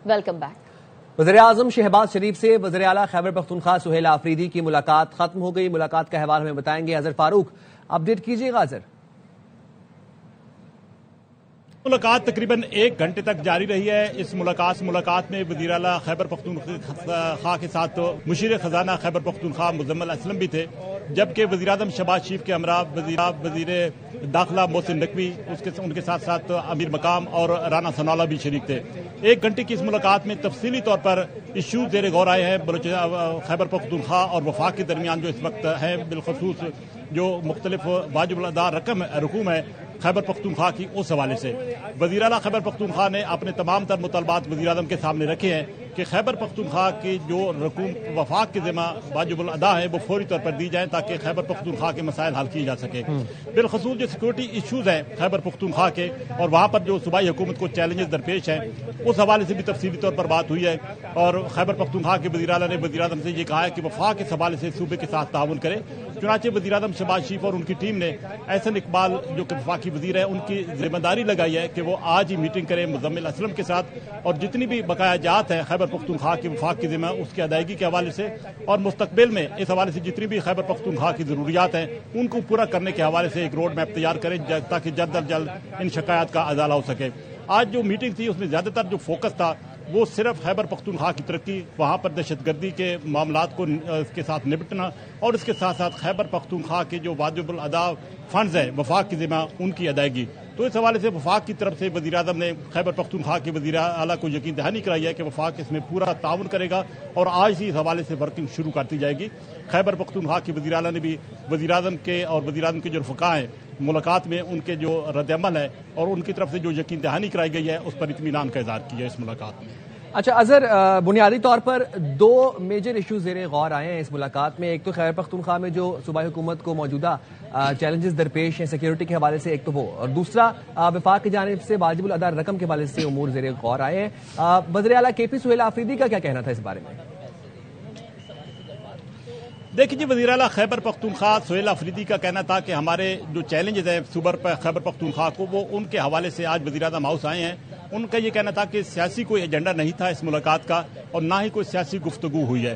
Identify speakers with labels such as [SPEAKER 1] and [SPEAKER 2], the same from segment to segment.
[SPEAKER 1] Welcome back.
[SPEAKER 2] وزیراعظم شہباز شریف سے وزیر اعلیٰ خیبر پختونخوا سہیل آفریدی کی ملاقات ختم ہو گئی۔ ملاقات کا احوال ہمیں بتائیں گے اظہر فاروق۔ اپڈیٹ کیجیے گا اظہر۔
[SPEAKER 3] ملاقات تقریباً 1 گھنٹے تک جاری رہی ہے۔ اس ملاقات میں وزیر اعلیٰ خیبر پختونخوا کے ساتھ مشیر خزانہ خیبر پختونخوا مزمل اسلم بھی تھے، جبکہ وزیر اعظم شہباز شریف کے ہمراہ وزیر داخلہ محسن نقوی، ان کے ساتھ ساتھ امیر مقام اور رانا ثناءاللہ بھی شریک تھے۔ 1 گھنٹے کی اس ملاقات میں تفصیلی طور پر ایشوز زیر غور آئے ہیں خیبر پختونخوا اور وفاق کے درمیان جو اس وقت ہے، بالخصوص جو مختلف واجب الادا رقوم ہے خیبر پختونخوا کی، اس حوالے سے وزیر اعلیٰ خیبر پختونخوا نے اپنے تمام تر مطالبات وزیر اعظم کے سامنے رکھے ہیں کہ خیبر پختونخوا کی جو رقوم وفاق کے ذمہ واجب الادا ہے وہ فوری طور پر دی جائیں تاکہ خیبر پختونخوا کے مسائل حل کیے جا سکے۔ بالخصوص جو سیکورٹی ایشوز ہیں خیبر پختونخوا کے اور وہاں پر جو صوبائی حکومت کو چیلنجز درپیش ہیں، اس حوالے سے بھی تفصیلی طور پر بات ہوئی ہے، اور خیبر پختونخوا کے وزیر اعلیٰ نے وزیر اعظم سے یہ کہا ہے کہ وفاق اس حوالے سے صوبے کے ساتھ تعاون کرے۔ چنانچہ وزیر اعظم شہباز شریف اور ان کی ٹیم نے احسن اقبال جو کہ وفاقی وزیر ہے، ان کی ذمہ داری لگائی ہے کہ وہ آج ہی میٹنگ کریں مزمل اسلم کے ساتھ، اور جتنی بھی بقایا جات ہیں خیبر پختونخوا کے وفاق کی ذمہ اس کی ادائیگی کے حوالے سے، اور مستقبل میں اس حوالے سے جتنی بھی خیبر پختونخوا کی ضروریات ہیں ان کو پورا کرنے کے حوالے سے ایک روڈ میپ تیار کریں تاکہ جلد از جلد ان شکایات کا ازالہ ہو سکے۔ آج جو میٹنگ تھی اس میں زیادہ تر جو فوکس تھا وہ صرف خیبر پختونخوا کی ترقی، وہاں پر دہشت گردی کے معاملات کو اس کے ساتھ نپٹنا، اور اس کے ساتھ ساتھ خیبر پختونخوا کے جو واجب الادا فنڈز ہیں وفاق کی ذمہ ان کی ادائیگی۔ تو اس حوالے سے وفاق کی طرف سے وزیر اعظم نے خیبر پختونخوا کے وزیر اعلیٰ کو یقین دہانی کرائی ہے کہ وفاق اس میں پورا تعاون کرے گا، اور آج ہی اس حوالے سے ورکنگ شروع کرتی جائے گی۔ خیبر پختونخوا کے وزیر اعلیٰ نے بھی وزیر اعظم کے اور وزیر اعظم کے جو رفقا ہیں ملاقات میں ان کے جو رد عمل ہے اور ان کی طرف سے جو یقین دہانی کرائی گئی ہے اس پر اطمینان کا اظہار کیا اس ملاقات میں۔
[SPEAKER 2] اچھا اظہر، بنیادی طور پر 2 میجر ایشوز زیر غور آئے ہیں اس ملاقات میں۔ ایک تو خیبر پختونخوا میں جو صوبائی حکومت کو موجودہ چیلنجز درپیش ہیں سیکیورٹی کے حوالے سے، ایک تو وہ، اور دوسرا وفاق کی جانب سے واجب الادا رقم کے حوالے سے امور زیر غور آئے ہیں۔ وزیر اعلیٰ کے پی سہیل آفریدی کا کیا کہنا تھا اس بارے میں؟
[SPEAKER 3] دیکھیے جی، وزیر اعلیٰ خیبر پختونخوا سہیل آفریدی کا کہنا تھا کہ ہمارے جو چیلنجز ہیں صوبہ خیبر پختونخوا کو، وہ ان کے حوالے سے آج وزیر اعظم ہاؤس آئے ہیں۔ ان کا یہ کہنا تھا کہ سیاسی کوئی ایجنڈا نہیں تھا اس ملاقات کا، اور نہ ہی کوئی سیاسی گفتگو ہوئی ہے۔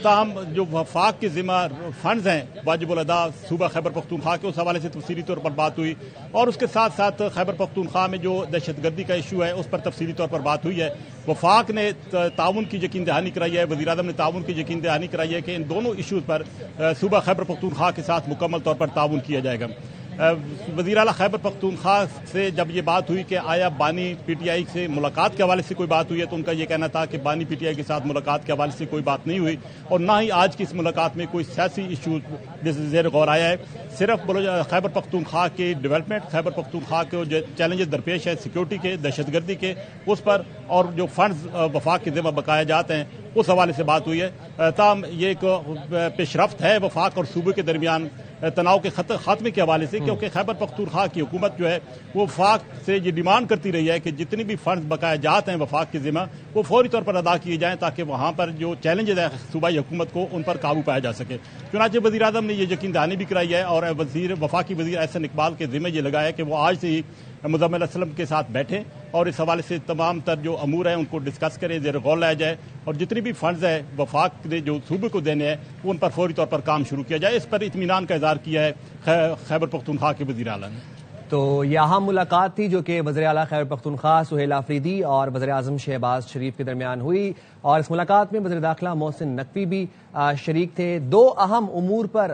[SPEAKER 3] تاہم جو وفاق کے ذمہ فنڈز ہیں واجب الادا صوبہ خیبر پختونخوا کے، اس حوالے سے تفصیلی طور پر بات ہوئی، اور اس کے ساتھ ساتھ خیبر پختونخوا میں جو دہشت گردی کا ایشو ہے اس پر تفصیلی طور پر بات ہوئی ہے۔ وفاق نے تعاون کی یقین دہانی کرائی ہے، وزیر اعظم نے تعاون کی یقین دہانی کرائی ہے کہ ان دونوں ایشوز پر صوبہ خیبر پختونخوا کے ساتھ مکمل طور پر تعاون کیا جائے گا۔ وزیر اعلیٰ خیبر پختونخوا سے جب یہ بات ہوئی کہ آیا بانی پی ٹی آئی سے ملاقات کے حوالے سے کوئی بات ہوئی ہے، تو ان کا یہ کہنا تھا کہ بانی پی ٹی آئی کے ساتھ ملاقات کے حوالے سے کوئی بات نہیں ہوئی، اور نہ ہی آج کی اس ملاقات میں کوئی سیاسی ایشو زیر غور آیا ہے۔ صرف خیبر پختونخوا کی ڈیولپمنٹ، خیبر پختونخوا کے جو چیلنجز درپیش ہیں سیکورٹی کے، دہشت گردی کے، اس پر، اور جو فنڈز وفاق کے ذمہ بقایا جاتے ہیں اس حوالے سے بات ہوئی ہے۔ تاہم یہ ایک پیش رفت ہے وفاق اور صوبے کے درمیان تناؤ کے خاتمے کے حوالے سے، کیونکہ خیبر پختونخوا کی حکومت جو ہے وہ وفاق سے یہ ڈیمانڈ کرتی رہی ہے کہ جتنی بھی فنڈز بقایا جات ہیں وفاق کے ذمہ وہ فوری طور پر ادا کیے جائیں تاکہ وہاں پر جو چیلنجز ہیں صوبائی حکومت کو ان پر قابو پایا جا سکے۔ چنانچہ وزیر اعظم نے یہ یقین دہانی بھی کرائی ہے، اور وفاقی وزیر احسن اقبال کے ذمہ یہ لگایا ہے کہ وہ آج سے ہی مزمل اسلم کے ساتھ بیٹھیں اور اس حوالے سے تمام تر جو امور ہیں ان کو ڈسکس کریں، زیر غور لایا جائے، اور جتنی بھی فنڈز ہیں وفاق نے جو صوبے کو دینے ہیں ان پر فوری طور پر کام شروع کیا جائے۔ اس پر اطمینان کا اظہار کیا ہے خیبر پختونخوا کے وزیر اعلیٰ نے۔
[SPEAKER 2] تو یہ اہم ملاقات تھی جو کہ وزیر اعلیٰ خیبر پختونخوا سہیل آفریدی اور وزیر اعظم شہباز شریف کے درمیان ہوئی، اور اس ملاقات میں وزیر داخلہ محسن نقوی بھی شریک تھے۔ 2 اہم امور پر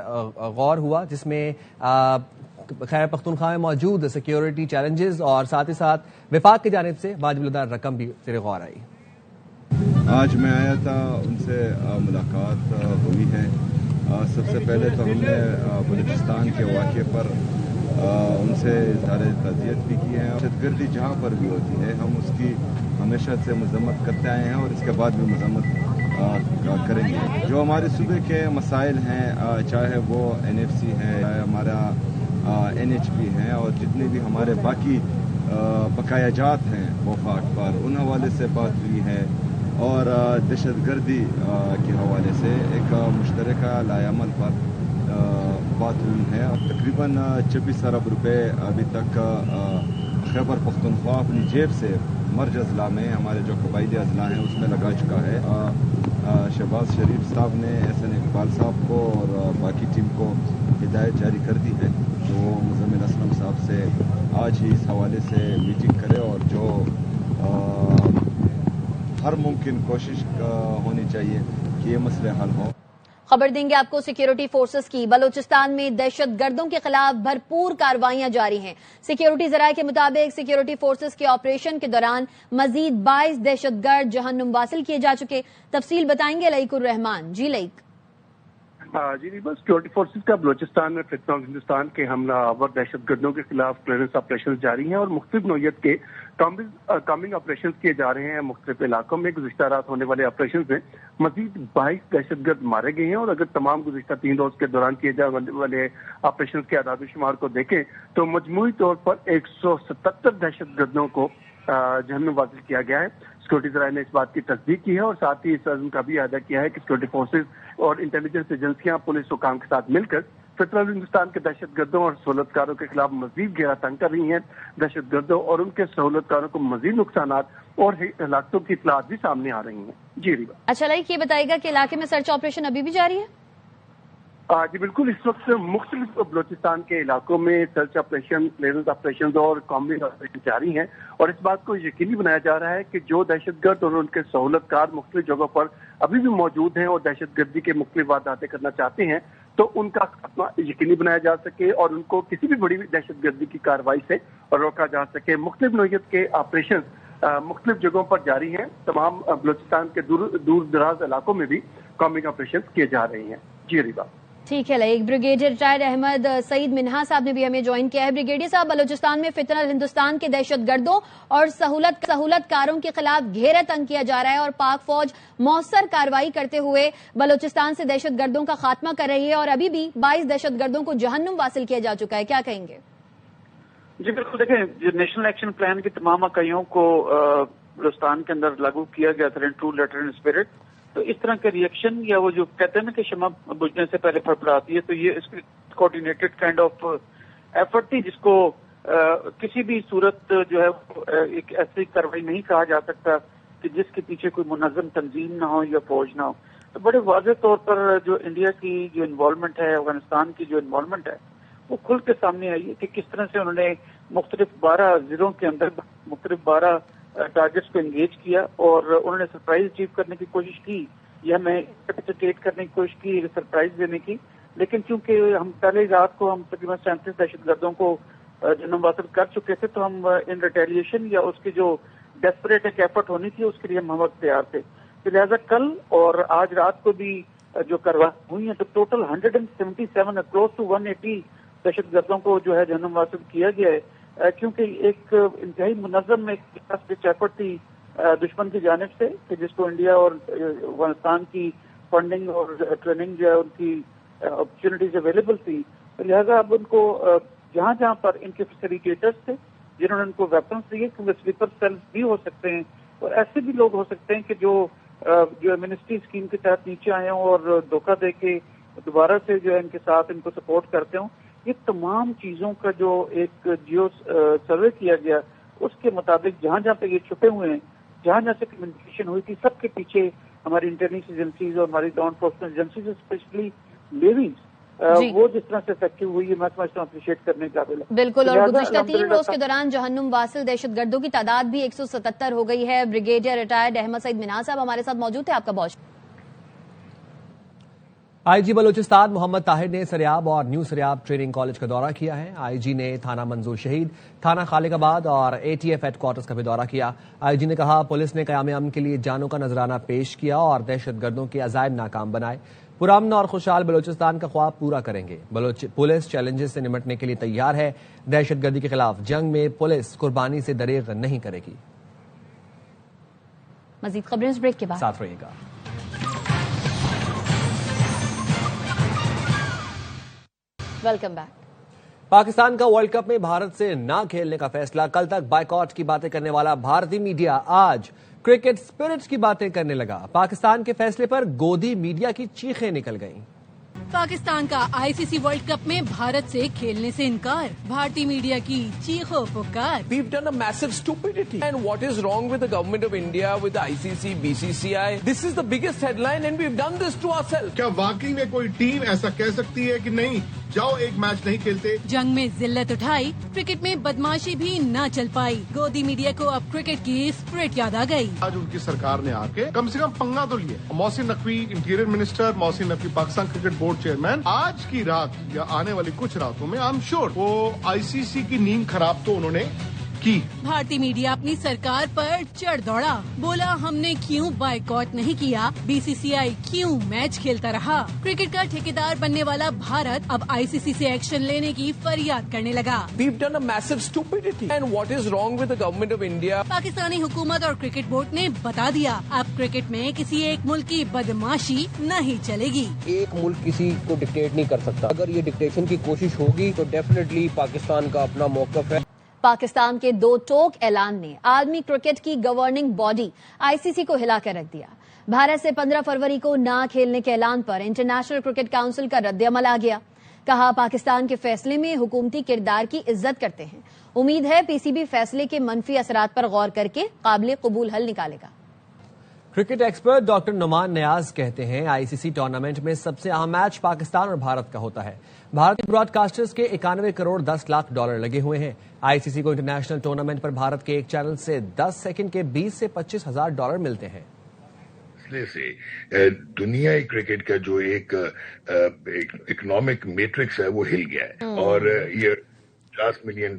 [SPEAKER 2] غور ہوا، جس میں خیبر پختونخوا میں موجود سیکیورٹی چیلنجز اور ساتھ ہی ساتھ وفاق کی جانب سے واجب الادا رقم بھی زیر غور آئی۔
[SPEAKER 4] آج میں آیا تھا، ان سے ملاقات ہوئی ہے۔ سب سے پہلے تو ہم نے بلوچستان کے واقعے پر ان سے اظہار تعزیت بھی کی ہے۔ دہشت گردی جہاں پر بھی ہوتی ہے ہم اس کی ہمیشہ سے مذمت کرتے آئے ہیں، اور اس کے بعد بھی مذمت کریں گے۔ جو ہمارے صوبے کے مسائل ہیں، چاہے وہ NFC ہے، چاہے ہمارا NHP ہے، اور جتنے بھی ہمارے باقی بقایا جات ہیں وفاق پر، ان حوالے سے بات ہوئی ہے، اور دہشت گردی کے حوالے سے ایک مشترکہ لائحہ عمل پر بات ہوئی ہے۔ تقریباً 26 ارب روپے ابھی تک خیبر پختونخوا اپنی جیب سے मर्ज अजला में हमारे जो कबायली अजला हैं उसमें लगा चुका है। शहबाज शरीफ साहब ने एहसन इकबाल साहब को और बाकी टीम को हिदायत जारी कर दी है कि वो मुज़म्मिल असलम साहब से आज ही इस हवाले से मीटिंग करे और जो हर मुमकिन कोशिश होनी चाहिए कि ये मसले हल हों।
[SPEAKER 1] खबर देंगे आपको सिक्योरिटी फोर्सेस की। बलूचिस्तान में दहशत गर्दों के खिलाफ भरपूर कार्रवाइयां जारी हैं। सिक्योरिटी जराये के मुताबिक सिक्योरिटी फोर्सेस के ऑपरेशन के दौरान मजीद 22 दहशत गर्द जहन्नुम वासिल किए जा चुके। तफसील बताएंगे लईकुर रहमान। जी लईक।
[SPEAKER 5] जी बस सिक्योरिटी फोर्सेस का बलूचिस्तान में फितनाउल हिंदुस्तान के हमलावर दहशत गर्दों के खिलाफ क्लियरेंस ऑपरेशन जारी हैं और मुख्तलिफ नौयत के कॉम्बिंग ऑपरेशन किए जा रहे हैं मुख्तलिफ इलाकों में। गुज़िश्ता रात होने वाले ऑपरेशन में मजीद 22 दहशत गर्द मारे गए हैं और अगर तमाम गुज़िश्ता 3 रोज के दौरान किए जाने वाले ऑपरेशन के आदाद शुमार को देखें तो मजमूई तौर पर 177 दहशत गर्दों को जहन्नुम वासिल किया गया है। सिक्योरिटी जराये ने इस बात की तस्दीक की है और साथ ही इस अज़्म का भी अदा किया है कि सिक्योरिटी फोर्सेज और इंटेलिजेंस एजेंसियां पुलिस हुकाम के साथ मिलकर फितनाउल हिंदुस्तान के दहशत गर्दों और सहूलतकारों के खिलाफ मजीद घेरा तंग कर रही हैं। दहशत गर्दों और उनके सहूलतकारों को मजीद नुकसानात और हलाकतों की इत्तलात भी सामने आ रही हैं। जी रिवा।
[SPEAKER 1] अच्छा लाइक ये बताएगा कि इलाके में सर्च ऑपरेशन अभी भी जारी है?
[SPEAKER 5] जी बिल्कुल, इस वक्त मुख्तलिफ बलूचिस्तान के इलाकों में सर्च ऑपरेशन, क्लियरेंस ऑपरेशन और कॉम्बिंग ऑपरेशन जारी हैं और इस बात को यकीनी बनाया जा रहा है कि जो दहशतगर्द और उनके सहूलतकार मुख्तलिफ जगहों पर अभी भी मौजूद हैं और दहशतगर्दी के मुख्तलिफ वारदातें करना चाहते हैं तो उनका खात्मा यकीनी बनाया जा सके और उनको किसी भी बड़ी दहशतगर्दी की कार्रवाई से रोका जा सके। मुख्तलिफ नौयत के ऑपरेशन मुख्तलिफ जगहों पर जारी हैं। तमाम बलूचिस्तान के दूर दराज इलाकों में भी कॉम्बिंग ऑपरेशन किए जा रहे हैं। जी रिवा।
[SPEAKER 1] ठीक है like. Brigadier retired Ahmad Saeed Minha साहब ने भी हमें ज्वाइन किया है। ब्रिगेडियर साहब, बलूचिस्तान में फितनाउल हिंदुस्तान के दहशत गर्दों और सहूलतकारों के खिलाफ घेरा तंग किया जा रहा है और पाक फौज मौसर कार्रवाई करते हुए बलूचिस्तान से दहशत गर्दों का खात्मा कर रही है और अभी भी 22 दहशत गर्दों को जहन्नुम वासिल किया जा चुका है। क्या कहेंगे?
[SPEAKER 6] जी बिल्कुल, देखें जो नेशनल एक्शन प्लान की तमाम इकाइयों को बलूचिस्तान के अंदर लागू किया गया था in true letter and spirit, तो इस तरह के रिएक्शन या वो जो कहते हैं ना कि शमा बुझने से पहले फड़फड़ाती है, तो ये इसकी कोऑर्डिनेटेड काइंड ऑफ एफर्ट थी जिसको किसी भी सूरत जो है एक ऐसी कार्रवाई नहीं कहा जा सकता कि जिसके पीछे कोई मुनज़्ज़म तंजीम ना हो या फौज ना हो। तो बड़े वाज़ेह तौर पर जो इंडिया की जो इन्वॉल्वमेंट है, अफगानिस्तान की जो इन्वॉल्वमेंट है, वो खुल के सामने आई है कि किस तरह से उन्होंने मुख्तलिफ 12 जिलों के अंदर मुख्तलिफ 12 टारगेट्स को एंगेज किया और उन्होंने सरप्राइज अचीव करने की कोशिश की या हमें कैपिटुलेट करने की कोशिश की, सरप्राइज देने की। लेकिन चूंकि हम पहले रात को हम तकरीबन 37 दहशतगर्दों को जन्म वासिल कर चुके थे, तो हम इन रिटेलिएशन या उसकी जो डेस्परेट एक एफर्ट होनी थी उसके लिए हम वक्त तैयार थे। तो लिहाजा कल और आज रात को भी जो कार्रवाई हुई है तो टोटल 177 क्लोज टू 180 दहशतगर्दों को जो है जन्म वासिल किया गया है, क्योंकि एक इंतहाई मुनज़्ज़म एक एफर्ट थी दुश्मन की जानिब से कि जिसको इंडिया और अफगानिस्तान की फंडिंग और ट्रेनिंग जो है उनकी अपॉर्चुनिटीज अवेलेबल थी। तो लिहाजा अब उनको जहाँ जहाँ पर इनके फैसिलिटेटर्स थे जिन्होंने उनको वेपन्स दिए, क्योंकि स्लीपर सेल्स भी हो सकते हैं और ऐसे भी लोग हो सकते हैं कि जो मिनिस्ट्री स्कीम के तहत नीचे आए हों और धोखा दे के दोबारा से जो है इनके साथ इनको सपोर्ट करते हों। ये तमाम चीजों का जो एक जियो सर्वे किया गया उसके मुताबिक जहाँ जहाँ पे ये छुपे हुए हैं, जहाँ जहाँ से कम्युनिकेशन हुई थी, सबके पीछे हमारी इंटेलिजेंस एजेंसीज और हमारी law enforcement agencies specially navy वो जिस तरह से इफेक्टिव हुई है, मैं समझता हूँ अप्रिशिएट करने का काबिल है।
[SPEAKER 1] बिल्कुल। और गुज़िश्ता 3 रोज के दौरान जहन्नुम वासिल दहशतगर्दों की तादाद भी 177 हो गई है। ब्रिगेडियर रिटायर्ड अहमद सईद मिन्हा साहब हमारे साथ मौजूद थे। आपका बहुत
[SPEAKER 2] आईजी बलूचिस्तान मोहम्मद ताहिर ने सरियाब और न्यू सरियाब ट्रेनिंग कॉलेज का दौरा किया है। आईजी ने थाना मंजूर शहीद, थाना खालिकाबाद और एटीएफ हेडक्वार्टर्स का भी दौरा किया। आईजी ने कहा पुलिस ने क़याम अमन के लिए जानों का नजराना पेश किया और दहशतगर्दों के अज़ाइम नाकाम बनाए। पुरअमन और खुशहाल बलूचिस्तान का ख्वाब पूरा करेंगे। पुलिस चैलेंजेस से निपटने के लिए तैयार है। दहशतगर्दी के खिलाफ जंग में पुलिस कुर्बानी से दरेग नहीं करेगी।
[SPEAKER 1] मजीद खबरें इस ब्रेक के बाद
[SPEAKER 2] साथ रहिएगा।
[SPEAKER 1] Welcome back.
[SPEAKER 2] पाकिस्तान का वर्ल्ड कप में भारत से ना खेलने का फैसला, कल तक बायकॉट की बातें करने वाला भारतीय मीडिया आज क्रिकेट स्पिरिट की बातें करने लगा। पाकिस्तान के फैसले पर गोदी मीडिया की चीखें निकल गईं।
[SPEAKER 7] पाकिस्तान का आईसीसी वर्ल्ड कप में भारत से खेलने से इनकार, भारतीय मीडिया की चीखो पुकार।
[SPEAKER 8] We've done a massive stupidity. And what is wrong with the government of India, with the ICC, BCCI? This is the biggest headline and we've done this to ourselves.
[SPEAKER 9] क्या वाकई में कोई टीम ऐसा कह सकती है कि नहीं जाओ एक मैच नहीं खेलते?
[SPEAKER 7] जंग में जिल्लत उठाई, क्रिकेट में बदमाशी भी न चल पाई। गोदी मीडिया को अब क्रिकेट की स्पिरिट याद आ गई।
[SPEAKER 9] आज उनकी सरकार ने आके कम से कम पंगा तो लिया। Mohsin Naqvi interior minister, Mohsin Naqvi Pakistan cricket board chairman, आज की रात या आने वाली कुछ रातों में आई एम श्योर वो आईसीसी की नींद खराब तो उन्होंने की।
[SPEAKER 7] भारतीय मीडिया अपनी सरकार पर चढ़ दौड़ा, बोला हमने क्यों बायकॉट नहीं किया, बीसीसीआई क्यों मैच खेलता रहा। क्रिकेट का ठेकेदार बनने वाला भारत अब आईसीसी से एक्शन लेने की फरियाद करने लगा।
[SPEAKER 8] We've done a massive stupidity. And what is wrong with the government of India?
[SPEAKER 7] Pakistani हुकूमत और क्रिकेट बोर्ड ने बता दिया, अब क्रिकेट में किसी एक मुल्क की बदमाशी नहीं चलेगी।
[SPEAKER 10] एक मुल्क किसी को डिक्टेट नहीं कर सकता। अगर ये डिक्टेशन की कोशिश होगी तो डेफिनेटली पाकिस्तान का अपना मौकफ है।
[SPEAKER 1] पाकिस्तान के दो टोक ऐलान ने आदमी क्रिकेट की गवर्निंग बॉडी आईसीसी को हिलाकर रख दिया। भारत से 15 फरवरी को ना खेलने के ऐलान पर इंटरनेशनल क्रिकेट काउंसिल का रद्द-ए-अमल आ गया। कहा पाकिस्तान के फैसले में हुकूमती किरदार की इज्जत करते हैं। उम्मीद है पीसीबी फैसले के मनफी असरात पर गौर करके काबिल कबूल हल निकालेगा।
[SPEAKER 2] क्रिकेट एक्सपर्ट डॉक्टर नुमान नियाज कहते हैं आईसीसी टूर्नामेंट में सबसे अहम मैच पाकिस्तान और भारत का होता है। भारतीय ब्रॉडकास्टर्स के 91 करोड़ 10 लाख डॉलर लगे हुए हैं। आईसीसी को इंटरनेशनल टूर्नामेंट पर भारत के एक चैनल से 10 सेकंड के 20 से 25 हजार डॉलर मिलते हैं।
[SPEAKER 11] से दुनियाई क्रिकेट का जो एक इकोनॉमिक मैट्रिक्स है वो हिल गया है और ये $50 मिलियन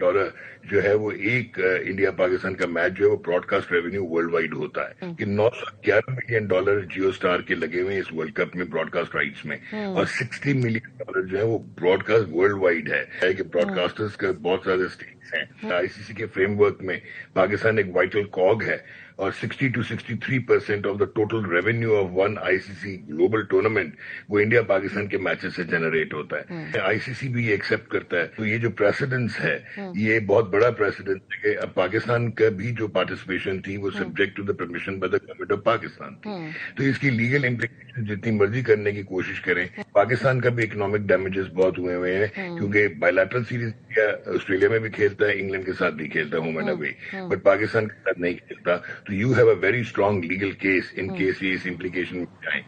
[SPEAKER 11] जो है वो एक इंडिया पाकिस्तान का मैच जो है वो ब्रॉडकास्ट रेवेन्यू वर्ल्ड वाइड होता है कि $911 मिलियन जियो स्टार के लगे हुए इस वर्ल्ड कप में ब्रॉडकास्ट राइट्स में और $60 मिलियन जो है वो ब्रॉडकास्ट वर्ल्ड वाइड है कि ब्रॉडकास्टर्स का बहुत सारे स्टेक्स हैं। आईसीसी के फ्रेमवर्क में पाकिस्तान एक वाइटल कॉग है और 60 to 63% of the total revenue of one ICC global tournament वो इंडिया पाकिस्तान के मैचेस से जनरेट होता है। आईसीसी भी ये एक्सेप्ट करता है। तो ये जो प्रेसिडेंस है ये बहुत बड़ा प्रेसिडेंस है कि अब पाकिस्तान का भी जो पार्टिसिपेशन थी वो subject to the permission by the government of Pakistan थी। तो इसकी लीगल इम्प्लीकेशन जितनी मर्जी करने की कोशिश करें, पाकिस्तान का भी इकोनॉमिक डैमेजेस बहुत हुए हैं क्योंकि बायलैटरल सीरीज ऑस्ट्रेलिया में भी खेलता है, इंग्लैंड के साथ भी खेलता है home and away, but Pakistan के साथ नहीं खेलता। तो you have a very strong legal case in case ये इस implication में जाए।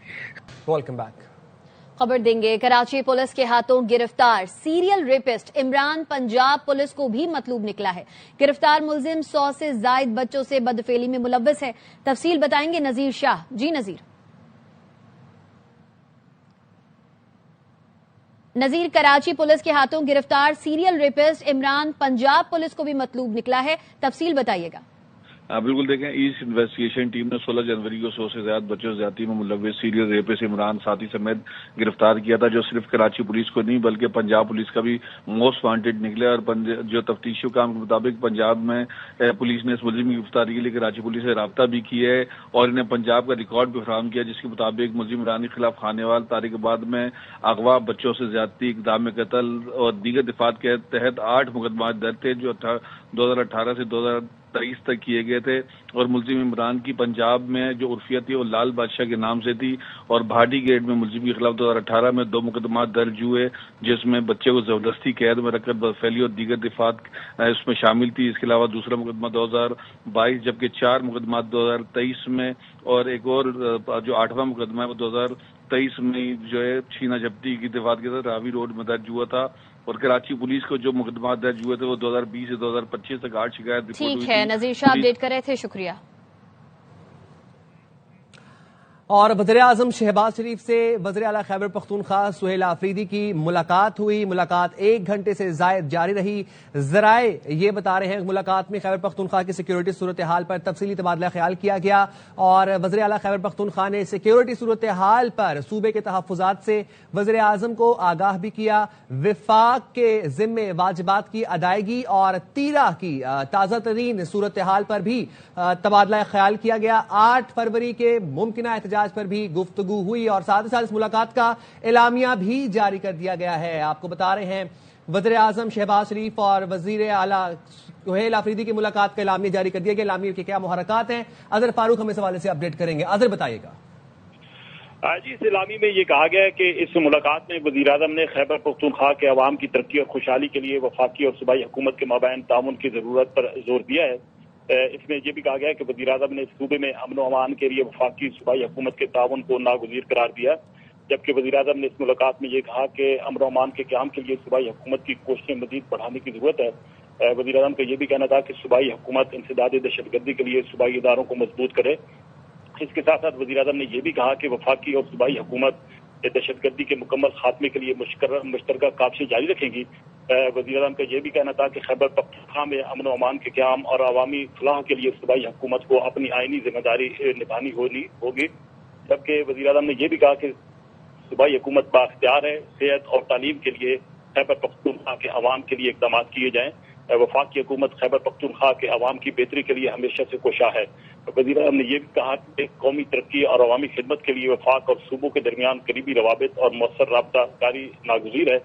[SPEAKER 2] Welcome back.
[SPEAKER 1] खबर देंगे कराची पुलिस के हाथों गिरफ्तार serial rapist Imran Punjab police को भी मतलूब निकला है। गिरफ्तार मुलजिम 100 से जायद बच्चों से बदफेली में मुलव्वस है। तफसील बताएंगे नजीर शाह। जी नजीर। नजीर, कराची पुलिस के हाथों गिरफ्तार serial rapist Imran Punjab police को भी मतलूब निकला है, तफसील बताइएगा।
[SPEAKER 12] बिल्कुल देखें, ईस्ट इन्वेस्टिगेशन टीम ने 16 जनवरी को 100 से ज्यादा बच्चों ज्यादती में मुलव्वस सीरियल रेपिस्ट इमरान साथी समेत गिरफ्तार किया था, जो सिर्फ कराची पुलिस को नहीं बल्कि पंजाब पुलिस का भी मोस्ट वांटेड निकला। और जो तफ्तीशी काम के मुताबिक पंजाब में पुलिस ने इस मुलजिम की गिरफ्तारी के लिए कराची पुलिस से रब्ता भी किया है और इन्हें पंजाब का रिकॉर्ड भी फराहम किया, जिसके मुताबिक मुलजिम इमरान के खिलाफ खानेवाल तारिकाबाद में अगवा, बच्चों से ज्यादती, इक़दाम कत्ल और दीगर दिफात के तहत 8 मुकदमा दर्ज थे जो 2018 से 2023 तक किए गए थे। और मुलजिम इमरान की पंजाब में जो उर्फियत थी वो लाल बादशाह के नाम से थी और भाटी गेट में मुलजिम के खिलाफ 2018 में 2 मुकदमा दर्ज हुए, जिसमें बच्चे को जबरदस्ती कैद में रखकर बदफैली और दीगर दिफात इसमें शामिल थी। इसके अलावा दूसरा मुकदमा 2022 जबकि 4 मुकदमा 2023 में और एक और जो 8वां मुकदमा है वो 2023 में जो है छीना झपटी की दिफात के साथ रावी रोड में दर्ज हुआ था। और कराची पुलिस को जो मुकदमा दर्ज हुए थे वो 2020 से 2025 तक 8 शिकायत रिपोर्ट हुई थी।
[SPEAKER 1] ठीक है नजीर शाह, अपडेट कर रहे थे, शुक्रिया।
[SPEAKER 2] और वज़ीर-ए-आज़म शहबाज शरीफ से वज़ीर-ए-आला खैबर पख्तूनख्वा सुहेल आफरीदी की मुलाकात हुई। मुलाकात 1 घंटे से ज़ायद जारी रही। ज़राए ये बता रहे हैं कि मुलाकात में खैबर पख्तूनख्वा की सिक्योरिटी सूरत हाल पर तफसीली तबादला ख्याल किया गया और वज़ीर-ए-आला खैबर पख्तूनख्वा ने सिक्योरिटी सूरत हाल पर सूबे के तहफ़्फ़ुज़ात से वज़ीर-ए-आज़म को आगाह भी किया। विफाक के ज़िम्मे वाजिबात की अदायगी और तीरा की ताज़ा तरीन सूरत हाल पर भी तबादला ख्याल किया गया। 8 फरवरी के मुमकिना एहतजाज पर भी गुफ्तगू हुई और साथ ही साथ इस मुलाकात का एलामिया भी जारी कर दिया गया है। आपको बता रहे हैं वज़ीर आज़म शहबाज शरीफ और वज़ीर आला सुहेल आफरीदी की मुलाकात का एलामिया जारी कर दिया गया। एलामिया के क्या मुहरकात हैं, अजहर फारूक हमें इस हवाले से अपडेट करेंगे। अजहर बताइएगा।
[SPEAKER 3] جی اس اعلامی میں یہ کہا گیا ہے کہ اس ملاقات میں وزیر اعظم نے خیبر پختونخوا کے عوام کی ترقی اور خوشحالی کے لیے وفاقی اور صوبائی حکومت کے مابین تعاون کی ضرورت پر زور دیا ہے۔ اس میں یہ بھی کہا گیا ہے کہ وزیر اعظم نے صوبے میں امن و امان کے لیے وفاقی صوبائی حکومت کے تعاون کو ناگزیر قرار دیا، جبکہ وزیر اعظم نے اس ملاقات میں یہ کہا کہ امن و امان کے قیام کے لیے صوبائی حکومت کی کوششیں مزید بڑھانے کی ضرورت ہے۔ وزیر اعظم کا یہ بھی کہنا تھا کہ صوبائی حکومت انسداد دہشت گردی کے لیے صوبائی اداروں کو مضبوط کرے۔ اس کے ساتھ ساتھ وزیر اعظم نے یہ بھی کہا کہ وفاقی اور صوبائی حکومت دہشت گردی کے مکمل خاتمے کے لیے مشترکہ کاوشیں جاری رکھیں گی۔ وزیر اعظم کا یہ بھی کہنا تھا کہ خیبر پختونخوا میں امن و امان کے قیام اور عوامی فلاح کے لیے صوبائی حکومت کو اپنی آئینی ذمہ داری نبھانی ہوگی، جبکہ وزیر اعظم نے یہ بھی کہا کہ صوبائی حکومت بااختیار ہے صحت اور تعلیم کے لیے خیبر پختونخوا کے عوام کے لیے اقدامات کیے جائیں۔ وفاقی حکومت خیبر پختونخوا کے عوام کی بہتری کے لیے ہمیشہ سے کوشاں ہے۔ وزیر اعظم نے یہ بھی کہا کہ قومی ترقی اور عوامی خدمت کے لیے وفاق اور صوبوں کے درمیان قریبی روابط اور مؤثر رابطہ کاری ناگزیر ہے۔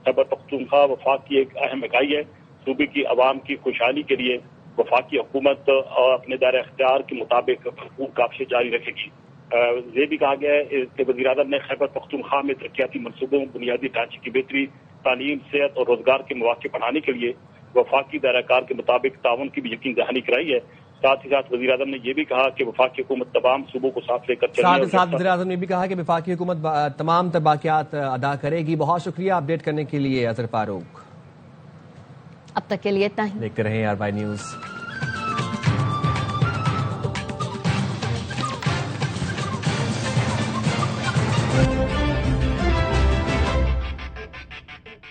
[SPEAKER 3] خیبر پختونخوا وفاق کی ایک اہم اکائی ہے۔ صوبے کی عوام کی خوشحالی کے لیے وفاقی حکومت اپنے دائرہ اختیار کے مطابق بھرپور کاوشیں جاری رکھے گی۔ یہ بھی کہا گیا ہے کہ وزیر اعظم نے خیبر پختونخوا میں ترقیاتی منصوبوں، بنیادی ڈھانچے کی بہتری، تعلیم، صحت اور روزگار کے مواقع بڑھانے کے لیے وفاقی دائرہ کار کے مطابق تعاون کی بھی یقین دہانی کرائی ہے۔ ساتھ ہی ساتھ وزیر اعظم نے یہ بھی کہا کہ وفاقی حکومت تمام صوبوں کو ساتھ لے کر
[SPEAKER 2] ساتھ وزیر اعظم نے بھی کہا کہ وفاقی حکومت تمام باقیات ادا کرے گی۔ بہت شکریہ اپڈیٹ کرنے کے لیے اظہر فاروق۔
[SPEAKER 1] اب تک کے لیے اتنا ہی،
[SPEAKER 2] دیکھتے رہیں RY نیوز۔